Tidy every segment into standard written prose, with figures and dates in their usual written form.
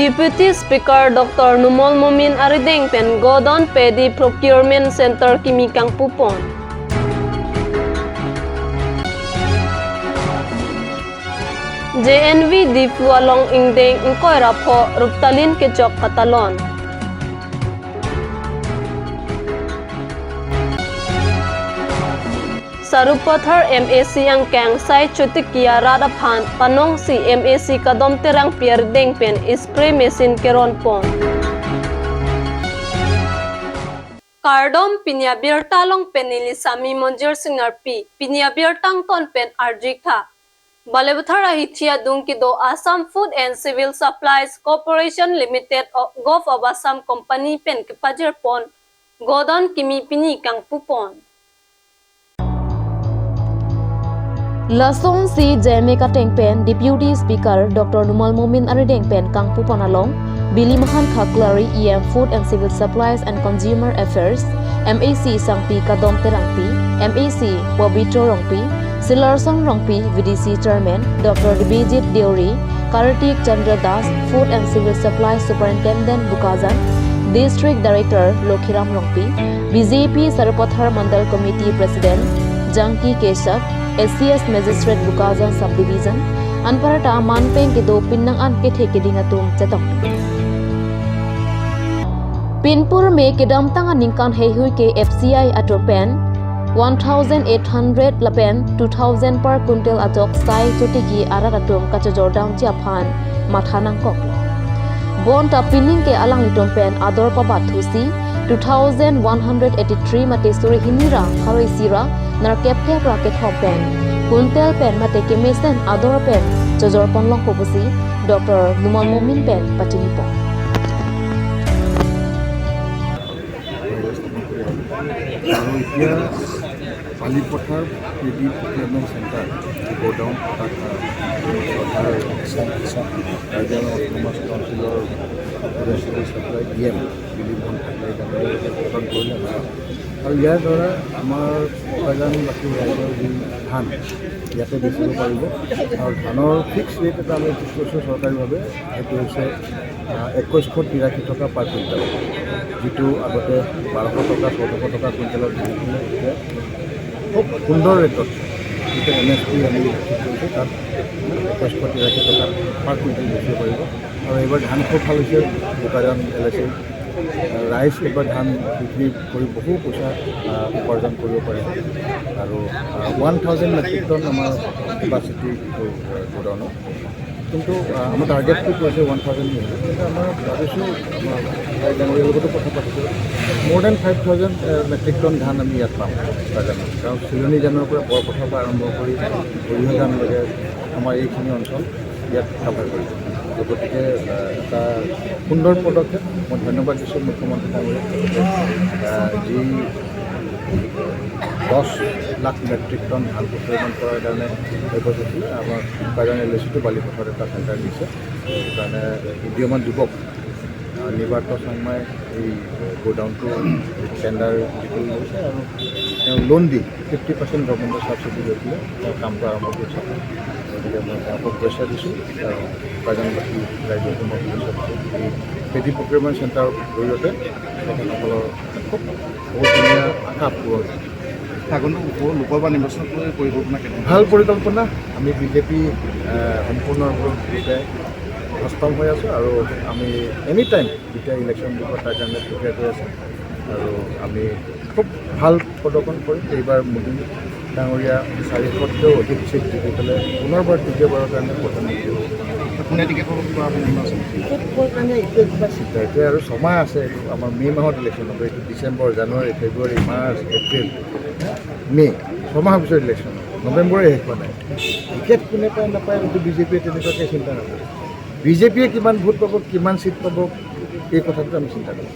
Deputy Speaker Dr. Numol Momin Arideng pen Godon Pedi Procurement Center Kimi Kangpupon. JNV di Pualong Ingdeng Ingkoy Rapo Ruptalin Kecok Katalon. Sarupathar MAC ang kang sai chutikia radaphan panong si MAC kadom terang pierdeng pen spray machine keron pon. Kardom pinya birtalong penili sami monjor singar pinya birtang ton pen arjika. Balebuthara hithia dungkido Assam Food and Civil Supplies Corporation Limited Gov of Assam Company pen kepajer pon Godon kimi pini kang pupon. Lasong si Jeme Kateng Pen, Deputy Speaker Dr. Numol Momin Arideng Pen Kang Pupanalong, Billy Mahan Kaklari EM Food and Civil Supplies and Consumer Affairs, MAC Sangpi Kadom Terangpi, MAC Wabito Rongpi, Silarsong Rongpi VDC Chairman Dr. Debijit Deori, Kartik Chandra Das, Food and Civil Supplies Superintendent Bukazan, District Director Lokhiram Rongpi, BJP Sarupathar Mandal Committee President Janki Keshav, SCS Magistrate Bukazan Subdivision, Anparata Manpeng ke do Pinnang an ke thekidingatum chatong. Pinpur me kedam tanga ningkan hehui ke FCI atropen 1,800 lapen 2,000 per quintal atok sai chotiki araratum kachojordam chiaphan mathanang koklo. Bon ta pinning ke alang litom pen ador pabathusi 2,183 mate suri hinira haroi sira nar kepke raket hopen kuntel pen mate kemesen ador pen jojor ponlong kobusi Dr. Numol Momin pen patinipo. Balipothar PD Procurement Center go down supply DM আৰু ইয়াৰ দ্বাৰা আমাৰ উপাৰ্জন বাকী ৰাইজৰ যি ধান ইয়াতে বেচিব পাৰিব আৰু ধানৰ ফিক্স ৰেট এটা আমি ঠিক কৰিছোঁ চৰকাৰীভাৱে সেইটো হৈছে 2183 টকা পাৰ কুইণ্টেল যিটো আগতে 1200 টকা 1400 টকা কুইণ্টেলত দিছিলে এতিয়া খুব সুন্দৰ ৰেটত যিটো MSP আমি ঠিক কৰিছোঁ তাত 2183 টকা পাৰ কুইণ্টেল বেচিব পাৰিব আৰু এইবাৰ ধান খুব ভাল হৈছে উপাৰ্জন LIC ৰাইজ এবাৰ ধান বিক্ৰী কৰি বহু পইচা উপাৰ্জন কৰিব পাৰিব আৰু 1,000 মেট্ৰিক টন আমাৰ কেপাচিটি গোডাউনত কিন্তু আমাৰ টাৰ্গেটটো কৈছে 1,000 কিন্তু আমাৰ ভাবিছোঁ আমাৰ লগতো কথা পাতিছোঁ মোৰ দেন 5,000 মেট্ৰিক টন ধান আমি ইয়াত পাম বাগানত কাৰণ চিলনী জানৰ পৰা বৰপথাৰৰ পৰা আৰম্ভ কৰি বৰিহাজানলৈকে আমাৰ এইখিনি অঞ্চল ইয়াত কাভাৰ কৰিব গতিকে এটা সুন্দৰ পদক্ষেপ মই ধন্যবাদ দিছোঁ মুখ্যমন্ত্ৰী ডাঙৰীয়াক যি 10 লাখ মেট্ৰিক টন ধান প্ৰক্ৰিয়াকৰণ কৰাৰ কাৰণে হৈছিল আমাৰ উপাৰ্জন LICটো বালিপথৰত এটা চেণ্টাৰ দিছে সেইকাৰণে উদীয়মান যুৱক নিবাৰ্ত শৰ্মাই এই গোডাউনটো টেণ্ডাৰ যিটো লৈছে আৰু তেওঁ লোন দি 50% গভৰ্ণমেণ্টৰ ছাবচিডি লৈ পেলাই তেওঁ কামটো আৰম্ভ কৰিছে গতিকে মই তেওঁক পইচা দিছোঁ আৰু উপাৰ্জনবাসী ৰাইজকো মই পইচা দিছোঁ এই পেডি প্ৰক্ৰিয়মেণ্ট চেণ্টাৰৰ জৰিয়তে তেখেতসকলৰ খুব বহুত ধুনীয়া আশা পূৰণ লোকৰ বা নিৰ্বাচন পৰিকল্পনা ভাল পৰিকল্পনা আমি বিজেপি সম্পূৰ্ণৰূপে সষ্টম হৈ আছোঁ আৰু আমি এনি টাইম যেতিয়া ইলেকশ্যন দিব তাৰ কাৰণে প্ৰিপেয়াৰ কৰি আছোঁ আৰু আমি খুব ভাল প্ৰদৰ্শন কৰিম এইবাৰ মোদী ডাঙৰীয়া 400তকৈও অধিক চিট জিকি পেলাই পুনৰবাৰ তৃতীয়বাৰৰ কাৰণে প্ৰধানমন্ত্ৰী কোনে টিকেটৰ পৰা এতিয়া আৰু ছমাহ আছে এইটো আমাৰ মে' মাহত ইলেকশ্যন হ'ব এইটো ডিচেম্বৰ জানুৱাৰী ফেব্ৰুৱাৰী মাৰ্চ এপ্ৰিল মে' ছমাহৰ পিছত ইলেকশ্যন নৱেম্বৰে শেষ হোৱা নাই টিকেট কোনে পায় নাপায় এইটো বিজেপিয়ে তেনেকুৱাকৈ চিন্তা নকৰে বিজেপিয়ে কিমান ভোট পাব কিমান চিট পাব এই কথাটো আমি চিন্তা কৰোঁ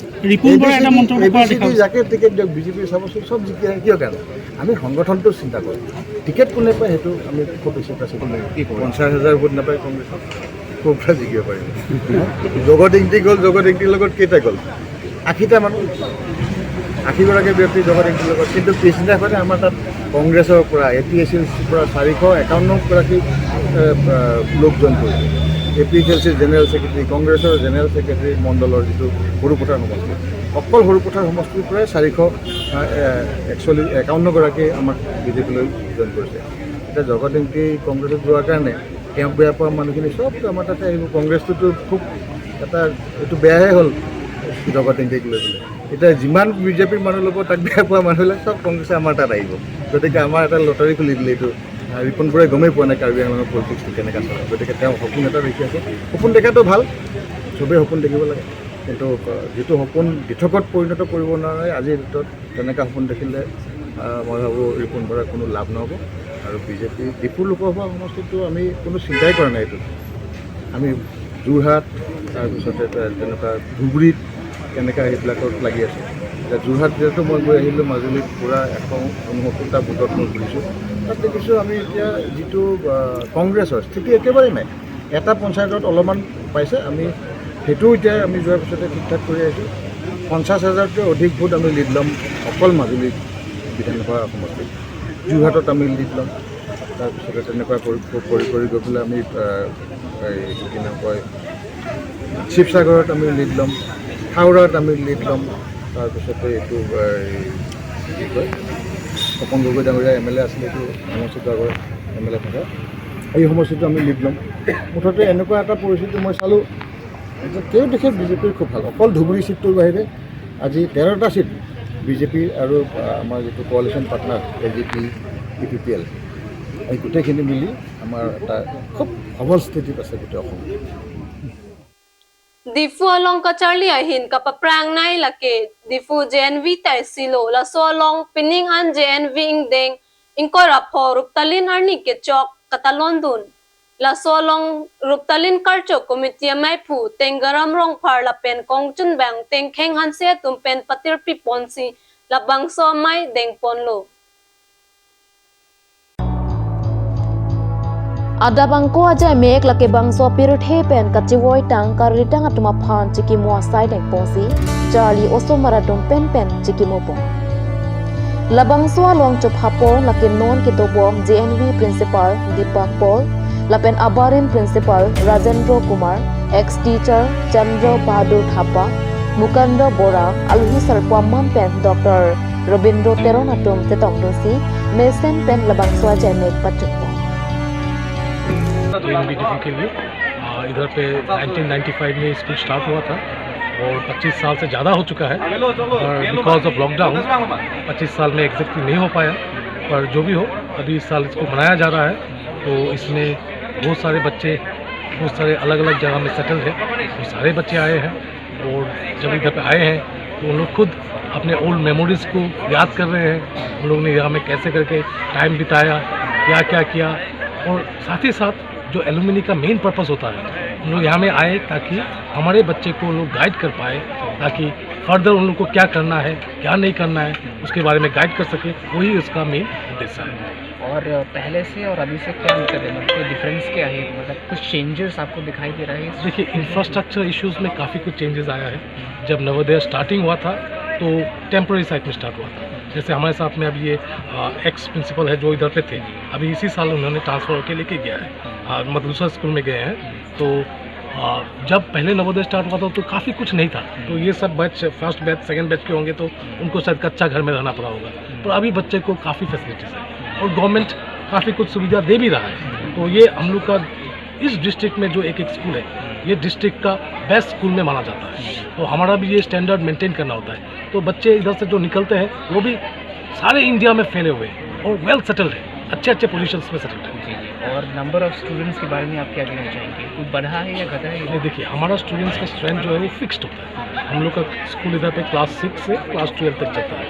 যাকে টিকেট দিয়ক বিজেপিয়ে চাবচোন চব জিকি কিয় কাৰণে আমি সংগঠনটো চিন্তা কৰোঁ টিকেট কোনে পায় সেইটো আমি খুব বেছি এটা চিন্তা কি 50,000 ভোট নাপায় কংগ্ৰেছত ক'ৰ পৰা জিকিব পাৰিব জগত ইংটি গ'ল জগত ইংটিৰ লগত কেইটা গ'ল 80টা মানুহ 80গৰাকী ব্যক্তি জগতসিংপুৰৰ লগত, কিন্তু পিছদিনাখনে আমাৰ তাত কংগ্ৰেছৰ পৰা APSLCৰ পৰা 451গৰাকী লোক জইন কৰিছে। APSLCৰ জেনেৰেল ছেক্ৰেটাৰী, কংগ্ৰেছৰ জেনেৰেল ছেক্ৰেটাৰী মণ্ডলৰ যিটো সৰুপথাৰ সমষ্টি, অকল সৰুপথাৰ সমষ্টিৰ পৰাই 451গৰাকী আমাক বিজেপিলৈ জইন কৰিছে। এতিয়া জগতসিংপুৰ কংগ্ৰেছত যোৱাৰ কাৰণে তেওঁক বেয়া পোৱা মানুহখিনি চব আমাৰ তাতে আহিব। কংগ্ৰেছটোতো খুব এটা এইটো বেয়াহে হ'ল জগতসিংপুৰক লৈ পেলাই। এতিয়া যিমান বিজেপিৰ মানুহ ল'ব তাক বেয়া পোৱা মানুহবিলাক চব কংগ্ৰেছে আমাৰ তাত আহিব। গতিকে আমাৰ এটা লটাৰী খুলি দিলে। এইটো ৰিপন বৰাই গমেই পোৱা নাই কাৰ্বি আংলঙৰ পলিটিক্সটো কেনেকৈ চলে। গতিকে তেওঁ সপোন এটা দেখি আছে। সপোন দেখাটো ভাল, চবেই সপোন দেখিব লাগে, কিন্তু যিটো সপোন দিঠকত পৰিণত কৰিব নোৱাৰে আজিৰ ডেটত, তেনেকুৱা সপোন দেখিলে মই ভাবোঁ ৰিপন বৰাৰ কোনো লাভ নহ'ব। আৰু বিজেপি ডিফু লোকসভা সমষ্টিটো আমি কোনো চিন্তাই কৰা নাই। এইটো আমি যোৰহাট, তাৰপিছতে তেনেকুৱা ধুবুৰীত কেনেকৈ সেইবিলাকত লাগি আছে। এতিয়া যোৰহাট যিহেতু মই গৈ আহিলোঁ, মাজুলীত পূৰা 169টা বুথত মই ঘূৰিছোঁ। তাত দেখিছোঁ আমি এতিয়া যিটো কংগ্ৰেছৰ স্থিতি একেবাৰে নাই। এটা পঞ্চায়তত অলপমান পাইছে, আমি সেইটোও এতিয়া আমি যোৱাৰ পিছতে ঠিক ঠাক কৰি আহিছোঁ। 50,000তকৈ অধিক ভোট আমি লিড ল'ম অকল মাজুলী বিধানসভা সমষ্টিত। যোৰহাটত আমি লিড ল'ম, তাৰপিছতে তেনেকুৱা কৰি গৈ পেলাই আমি এইটো কি নাম কয় শিৱসাগৰত আমি লিড ল'ম, হাওৰাত আমি লিড ল'ম, তাৰপিছতে এইটো কি কয় তপন গগৈ ডাঙৰীয়া MLA আছিলে, এইটো সমষ্টিটো আগৰ MLA থকা, এই সমষ্টিটো আমি লিড ল'ম। মুঠতে এনেকুৱা এটা পৰিস্থিতি মই চালোঁ যে তেওঁ দেখে বিজেপিৰ খুব ভাল। অকল ধুবুৰী চিটটোৰ বাহিৰে আজি 13টা চিট বিজেপি আৰু আমাৰ যিটো কোৱালিশ্যন পাৰ্টনাৰ AGP UPPL, এই গোটেইখিনি মিলি আমাৰ এটা খুব সবল স্থিতিত আছে গোটেই Assam. Difu along ka Charlie ahin kapaprang nai lake Difu JNV tai silo laso along pining an JNV ingdeng ingkora pho ruptalin arni ke chok katalon dun laso along ruptalin karcho committee mai phu tengaram rong phar la pen kongchun bang teng kheng han se tum pen patir pi ponsi labang so mai deng ponlo Ada bangko aja mek lake bangso piruthe pen kachiwoi tang karitang atuma phan chiki mo sai deng pongsi Charlie oso maradom pen chiki mo pong labangso long chop hapo lake non ke dobom JNV principal Deepak Paul lapen abarim principal Rajendra Kumar ex teacher Chandra Bahadur Thapa Mukando Bora alhi sarpwa mam pen Dr. Robindro Teronatum tetong dosi mesen pen labangso aja mek pachuk JNVDP के लिए इधर पे 1995 में school start हुआ था और 25 साल से ज़्यादा हो चुका है। और बिकॉज ऑफ लॉकडाउन 25 साल में एग्जैक्टली नहीं हो पाया, पर जो भी हो अभी इस साल इसको मनाया जा रहा है। तो इसमें बहुत सारे बच्चे बहुत सारे अलग अलग जगह में सेटल है, वो सारे बच्चे आए हैं। और जब इधर पे आए हैं तो उन लोग खुद अपने ओल्ड मेमोरीज़ को याद कर रहे हैं। उन लोगों ने यहाँ में कैसे करके टाइम बिताया, क्या क्या किया, और साथ ही साथ जो एलुमिनी का मेन पर्पस होता है, हम लोग यहाँ में आए ताकि हमारे बच्चे को लोग गाइड कर पाए, ताकि फर्दर उन लोग को क्या करना है क्या नहीं करना है उसके बारे में गाइड कर सके। वही उसका मेन उद्देश्य है। और पहले से और अभी से क्या अंतर है, मतलब डिफरेंस क्या है, मतलब कुछ चेंजेस आपको दिखाई दे रहा है? देखिए, इंफ्रास्ट्रक्चर इश्यूज़ में काफ़ी कुछ चेंजेस आया है। जब नवोदय स्टार्टिंग हुआ था तो टेम्प्रेरी साइट में स्टार्ट हुआ था। जैसे हमारे साथ में अभी ये एक्स प्रिंसिपल है जो इधर पे थे, अभी इसी साल उन्होंने ट्रांसफ़र होकर लेके गया है, मतलब दूसरा स्कूल में गए हैं। तो जब पहले नवोदय स्टार्ट हुआ था तो काफ़ी कुछ नहीं था। तो ये सब batch first batch second batch के होंगे तो उनको शायद कच्चा घर में रहना पड़ा होगा, पर अभी बच्चे को काफ़ी फैसिलिटीज़ है और गवर्नमेंट काफ़ी कुछ सुविधा दे भी रहा है। तो ये हम लोग का इस डिस्ट्रिक्ट में जो एक स्कूल है, ये डिस्ट्रिक्ट का बेस्ट स्कूल में माना जाता है। तो हमारा भी ये स्टैंडर्ड मेंटेन करना होता है। तो बच्चे इधर से जो निकलते हैं वो भी सारे इंडिया में फैले हुए हैं और वेल सेटल्ड है, अच्छे अच्छे पोजीशंस में सेटल्ड है। और नंबर ऑफ स्टूडेंट्स के बारे में आप क्या कहना चाहेंगे, कोई बढ़ा है या घटा है? नहीं, देखिए, हमारा स्टूडेंट्स का स्ट्रेंथ जो है वो फिक्स्ड होता है। हम लोग का स्कूल इधर पे क्लास 6 से क्लास 12 तक चलता है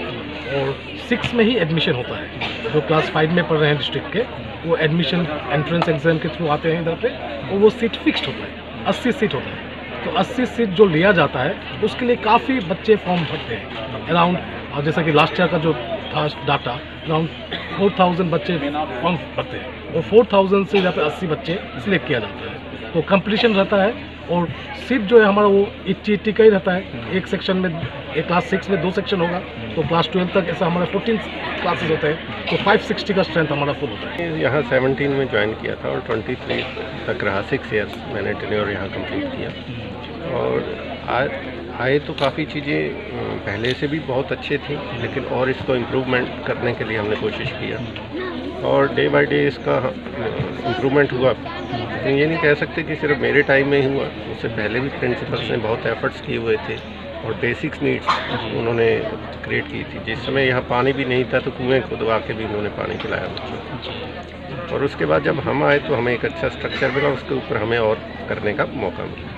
और 6 में ही एडमिशन होता है। जो क्लास 5 में पढ़ रहे हैं डिस्ट्रिक्ट के, वो एडमिशन एंट्रेंस एग्जाम के थ्रू आते हैं इधर पे, और वो सीट फिक्स्ड होता है, 80 सीट होता है। तो 80 सीट जो लिया जाता है उसके लिए काफ़ी बच्चे फॉर्म भरते हैं। अराउंड, और जैसा कि लास्ट ईयर का जो था डाटा, अराउंड 4000 बच्चे फॉर्म भरते हैं और 4000 से यहाँ पे 80 बच्चे सिलेक्ट किया जाता है। तो कंपटीशन रहता है और सीट जो है हमारा वो 80 का ही रहता है। एक सेक्शन में, एक क्लास 6 में 2 सेक्शन होगा, तो क्लास 12 तक ऐसा हमारा 14 क्लासेस होते हैं, तो 560 का स्ट्रेंथ हमारा फुल होता है। यहाँ 17 में ज्वाइन किया था और 23 तक रहा, 6 ईयर्स मैंने टेन्योर यहाँ कंप्लीट किया। और आए तो काफ़ी चीज़ें पहले से भी बहुत अच्छे थी, लेकिन और इसको इम्प्रूवमेंट करने के लिए हमने कोशिश किया और डे बाय डे इसका इम्प्रूवमेंट हुआ। लेकिन ये नहीं कह सकते कि सिर्फ मेरे टाइम में ही हुआ, उससे पहले भी प्रिंसिपल्स ने बहुत एफर्ट्स किए हुए थे और बेसिक्स नीड्स उन्होंने क्रिएट की थी। जिस समय यहाँ पानी भी नहीं था तो कुएँ खुदवा के भी उन्होंने पानी पिलाया बच्चों को। और उसके बाद जब हम आए तो हमें एक अच्छा स्ट्रक्चर मिला, उसके ऊपर हमें और करने का मौका मिला।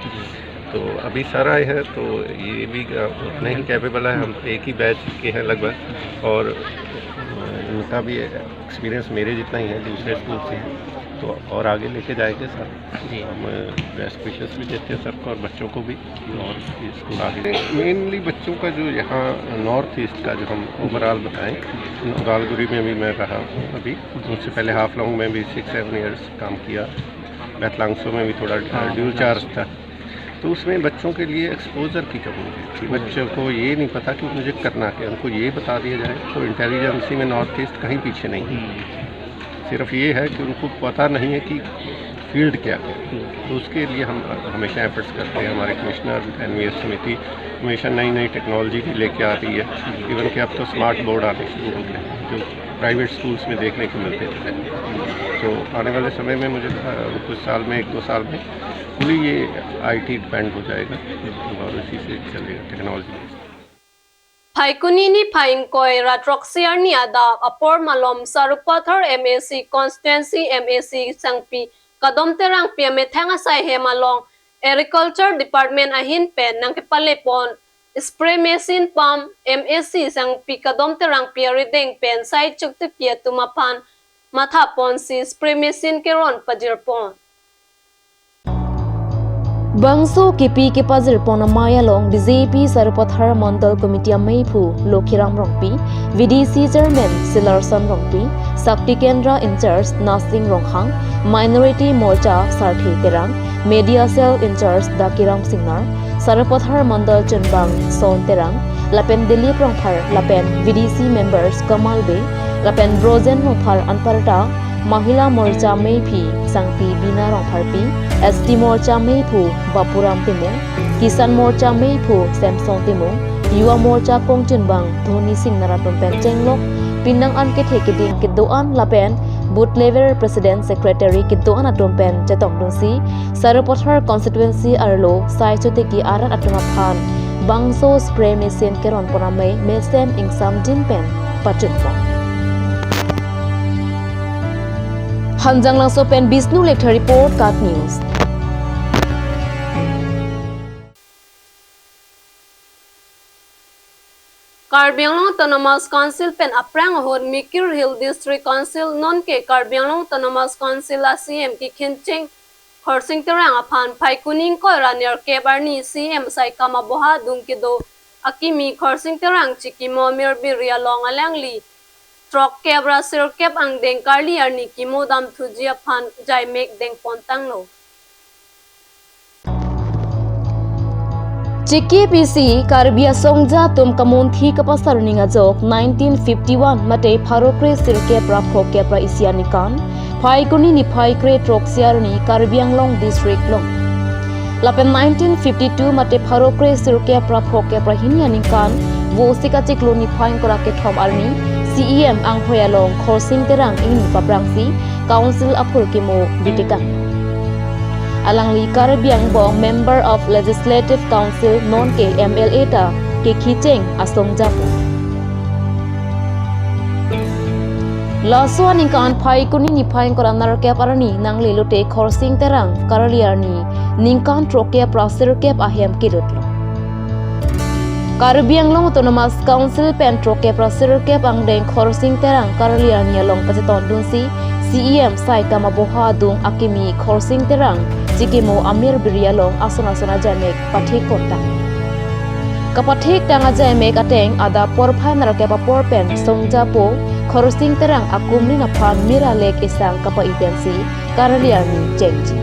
तो अभी सर आए हैं तो ये भी उतने ही कैपेबल है, हम एक ही बैच के हैं लगभग, और इनका भी एक्सपीरियंस मेरे जितना ही है, दूसरे स्कूल से है, तो और आगे लेके जाएंगे सर। हम बेस्ट विशेस भी देते हैं सबको और बच्चों को भी, और स्कूल आगे मेनली बच्चों का जो यहाँ नॉर्थ ईस्ट का जो हम ओवरऑल बताएं, गालगुरी में भी मैं रहा हूँ अभी, उससे पहले हाफलोंग में भी 6-7 ईयर्स काम किया, बैतलांगसो में भी थोड़ा ड्यूल चार्ज था। तो उसमें बच्चों के लिए एक्सपोजर की कमी थी, बच्चों को ये नहीं पता कि मुझे करना क्या, उनको ये बता दिया जाए तो इंटेलिजेंसी में नॉर्थ ईस्ट कहीं पीछे नहीं है। सिर्फ ये है कि उनको पता नहीं है कि फील्ड क्या है, तो उसके लिए हम हमेशा एफर्ट्स करते हैं। हमारे कमिश्नर एनवीएस समिति हमेशा नई नई टेक्नोलॉजी भी लेके आ रही है, इवन कि अब तो स्मार्ट बोर्ड आने शुरू हो गए जो प्राइवेट स्कूल्स में देखने को मिलते थे। तो आने वाले समय में मुझे कुछ साल में 1-2 साल में फुली ये आईटी डिपेंड हो जाएगा और इसी से चलेगा technology. Phaikuni ni Phaingkoi Ratroxiar ni ada Apor Malom Sarupathar MAC Constituency MAC Sangpi Kadom Terang PME Thanga Sai He Malong Agriculture Department Ahin Pen Nang Palepon Spray Machine Pump MAC Sangpi Kadom Terang Piarideng Pen Sai Chukti Pia Tumapan Matha Pon Si Spray Machine Keron Pajirpon Bangso KP ke pazir pona maya long BJP Sarupathar Mandal Committee Maipu Lokhiram Rongpi VDC Chairman Silarson Rongpi Sakti Kendra in charge Nasing Ronghang Minority Morcha Sarthi Terang Media Cell in charge Dakiram Singnar Sarupathar Mandal Chunbang Son Terang Lapen Dilip Rongphar Lapen VDC members Kamal Bey Lapen Brozen Rongphar Anparta Mahila Morcha Maipi Sangpi Bina Rongpharpi ST Morcha Maipu Bapuram Timung Kisan Morcha Maipu Samsung Timung Yuwa Morcha Kongchunbang Dhoni Singh Naraton Pencenglok Pinang An Kethe Keding Kedoan Lapen Booth Level President Secretary Kedoan Atom Pen Chetong Dunsi Sarupathar Constituency Arlo Sai Chuteki Arat Atumaphan Bangso Spray Machine Keron Ponamay Mesem Ingsam Jin Pen Pachutpon Hanjang Langso Pen Bisnu Lecter Report Kat News. Karbi Anglong Autonomous Council Pen Aprang Hod Mikir Hill District Council Non Ke Karbi Anglong Autonomous Council CM Ki Khinching Khorsing Terang Aphan Phaikuning Ko Ranier Kebarni CM Sai Kamaboha Dungkido Akimi Khorsing Terang Chiki Momir Biria Long Alangli Trok Kebra Sir Kep Ang Deng Karli Arni Kimo Dam Thujia Phan Jai Mek Deng Pontang No Chiki PC Karbia Songja Tum Kamon Thi Kapasar Ninga Jok 1951 Mate Pharokre Sir Kepra Phokepra Isianikan Phaikuni Ni Phaikre Troksiarni Karbiang Long District Long Lapen 1952 Mate Pharokre Sir Kepra Phokepra Hinianikan Wo Sikachiklo Ni Phaing Korake Thom Arni CEM ang hoyalong Khorsing Terang in Paprangsi Council Apur Kimo Bitikan Alangli Karbiang Bong Member of Legislative Council Non ke MLA ta ke Khicheng Asong Japu Laswan ingkan Phaikuni ni Phaing Koranar Kep Arani Nangli Lute Khorsing Terang Karaliarni Ningkan Troke Prasir Kep Ahem Kirutlo Karbiang Long Autonomous Council Pentro Kep Rasir Kep Ang Deng Khorsing Terang Karaliarnia Long Pacheton Dunsi CEM Sai Kamaboha Dung Akimi Khorsing Terang Jikimo Amir Biria Long Asona Sona Jamek Pathik Konta Kapathik Tanga Jamek Ateng Ada Porphai Narakep Porpen Songjapo Khorsing Terang Akumni Naphan Mira Lake Isang Kapa Ipensi Karaliarni Jengji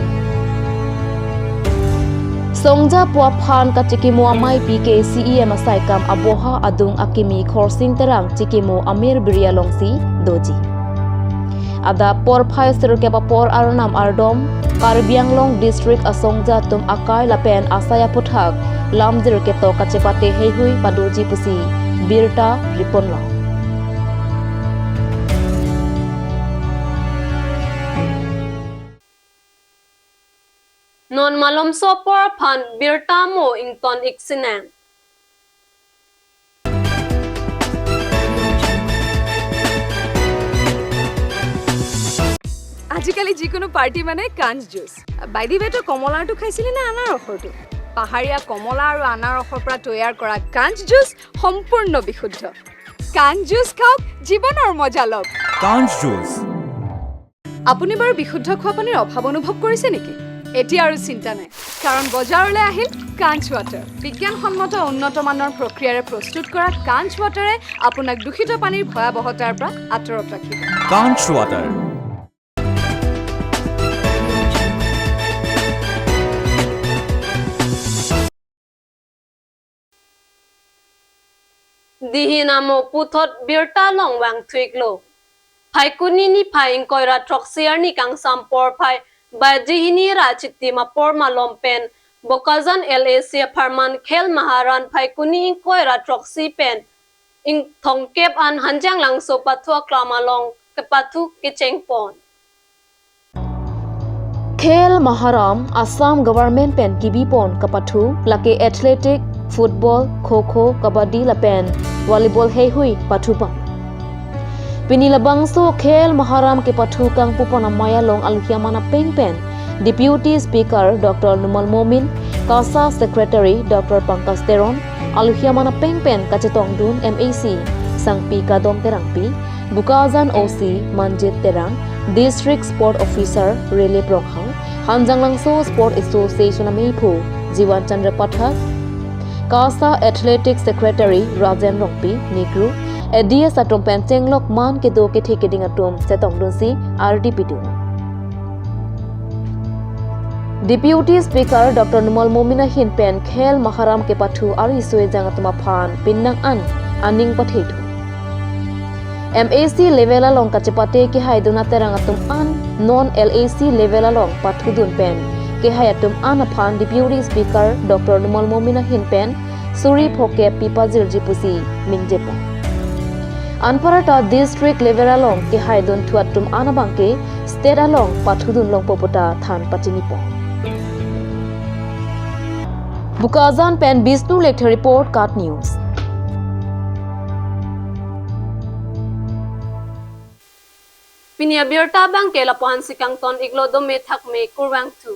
Songja puap phan ka chikimu amai PKCEM asaikam aboha adung akimi khorsing terang chikimu amir birialongsi doji. Ada por phai sir ke por arnam ardom Karbianglong district asongja tum akai lapen asaya puthak lamjir ke to kachepate heihui padoji pusi birta riponlo. Non malom so por phan birta mo ington iksinang. আজিকালি যিকোনো party মানে কাঞ্চ juice বাইদি বেটো কমলাটো খাইছিলি না আনাৰসৰটো পাহাৰীয়া কমলা আৰু আনাৰসৰ পৰা তৈয়াৰ কৰা কাঞ্চ জুচ সম্পূৰ্ণ বিশুদ্ধ কাঞ্চ জুচ খাওক জীৱনৰ মজা লওক কাঞ্চ জুচ আপুনি বাৰু বিশুদ্ধ খোৱা পানীৰ অভাৱ অনুভৱ কৰিছে নেকি এতিয়া আৰু চিন্তা নাই কাৰণ বজাৰলৈ আহিল কাঞ্চ ৱাটাৰ বিজ্ঞানসন্মত উন্নত মানৰ প্ৰক্ৰিয়াৰে প্ৰস্তুত কৰা কাঞ্চ ৱাটাৰে আপোনাক দূষিত পানীৰ ভয়াৱহতাৰ পৰা আঁতৰত ৰাখিব কাঞ্চ water Dihinamo puthot birta long wang thuiklo. Phai kunini phai koira troxier ni kang sampor phai ba dihini ra chitti ma por malom pen bokazan LAC farman khel maharan phai kuni koira troxi pen ing thongkep an hanjang lang so pathua klamalong ke pathu ke chengpon. Khel Maharam Assam government pen kibipon kapathu lake athletic football kho kabaddi lapen volleyball heihui pathu pam pinilabang so Khel Maharam ke pathu kang pupona maya long aluhia mana pen deputy speaker Dr. Numal Momin Kasa secretary Dr. Pankaj Teron aluhia mana pen kachetong dun MAC sangpi kadom terangpi Bukazan OC Manjit Terang District Sport Officer Rele Prokhang Hanjang Langso Sport Association Ameipu Jiwan Chandra Pathak Kasa Athletic Secretary Rajan Rongpi Nikru Edia Satom Pentenglok Man ke do ke thike ding atom setong dunsi RDP2 Deputy Speaker Dr. Numal Momina Hin Pen Khel Maharam ke pathu ari soe jangatuma phan pinnang aning patheitu MAC level along kachepate ke haiduna terangatum an non LAC level along pathudun pen ke hayatum an aphan Deputy Speaker Dr. Numal Momina Hin Pen Suri Phoke Pipa Jirjipusi Mingjepo Anparata district level along ke haidun thuatum anabangke state along pathudun long popota than patinipo Bukazan Pen Bisnu Lecture Report Cut News Pinia birta bang ke lapuan sikang ton iglo do me thak me kurwang tu.